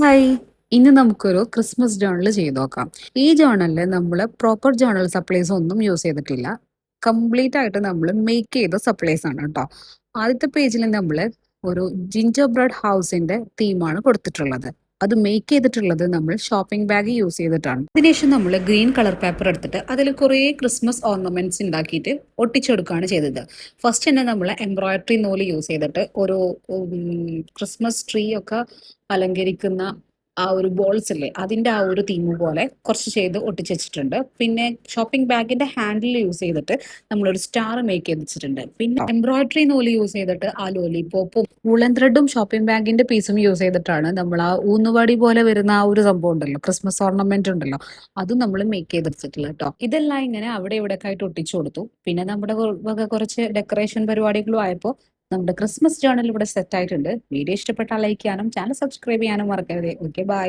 Hi. ഇന്ന് നമുക്കൊരു Christmas journal ചെയ്ത് നോക്കാം. ഈ ജേർണലിൽ നമ്മൾ പ്രോപ്പർ ജേർണൽ സപ്ലൈസ് ഒന്നും യൂസ് ചെയ്തിട്ടില്ല. കംപ്ലീറ്റ് ആയിട്ട് നമ്മൾ മേക്ക് ചെയ്ത സപ്ലൈസ് ആണ് കേട്ടോ. ആദ്യത്തെ പേജിൽ നമ്മൾ ഒരു ജിഞ്ചർ ബ്രെഡ് ഹൗസിന്റെ തീമാണ് കൊടുത്തിട്ടുള്ളത്. അത് മേക്ക് ചെയ്തിട്ടുള്ളത് നമ്മൾ ഷോപ്പിംഗ് ബാഗ് യൂസ് ചെയ്തിട്ടാണ്. അതിനുശേഷം നമ്മൾ ഗ്രീൻ കളർ പേപ്പർ എടുത്തിട്ട് അതിൽ കുറേ ക്രിസ്മസ് ഓർണമെന്റ്സ് ഉണ്ടാക്കിയിട്ട് ഒട്ടിച്ചെടുക്കുകയാണ് ചെയ്തത്. ഫസ്റ്റ് തന്നെ നമ്മൾ എംബ്രോയിഡറി നൂല് യൂസ് ചെയ്തിട്ട് ഒരു ക്രിസ്മസ് ട്രീ ഒക്കെ അലങ്കരിക്കുന്ന ആ ഒരു ബോൾസ് ഇല്ലേ അതിന്റെ ആ ഒരു തീം പോലെ കുറച്ച് ചെയ്ത് ഒട്ടിച്ച് വെച്ചിട്ടുണ്ട്. പിന്നെ ഷോപ്പിംഗ് ബാഗിന്റെ ഹാൻഡിൽ യൂസ് ചെയ്തിട്ട് നമ്മളൊരു സ്റ്റാർ മേക്ക് ചെയ്ത് വെച്ചിട്ടുണ്ട്. പിന്നെ എംബ്രോയിഡറി നൂല് യൂസ് ചെയ്തിട്ട് ആ ലോലിപോപ്പും വൂളൻ ത്രെഡും ഷോപ്പിംഗ് ബാഗിന്റെ പീസും യൂസ് ചെയ്തിട്ടാണ് നമ്മൾ ആ ഊന്നുവടി പോലെ വരുന്ന ആ ഒരു സംഭവം ഉണ്ടല്ലോ, ക്രിസ്മസ് ഓർണമെന്റ് ഉണ്ടല്ലോ, അതും നമ്മൾ മേക്ക് ചെയ്ത് വെച്ചിട്ടുള്ള കേട്ടോ. ഇതെല്ലാം ഇങ്ങനെ അവിടെ ഇവിടെ ആയിട്ട് ഒട്ടിച്ചു കൊടുത്തു. പിന്നെ നമ്മുടെ വക കുറച്ച് ഡെക്കറേഷൻ പരിപാടികളും ആയപ്പോൾ നമ്മുടെ ക്രിസ്മസ് ജേർണൽ ഇവിടെ സെറ്റ് ആയിട്ടുണ്ട്. വീഡിയോ ഇഷ്ടപ്പെട്ടാൽ ലൈക്ക് ചെയ്യാനും ചാനൽ സബ്സ്ക്രൈബ് ചെയ്യാനും മറക്കരുത്. Okay, by.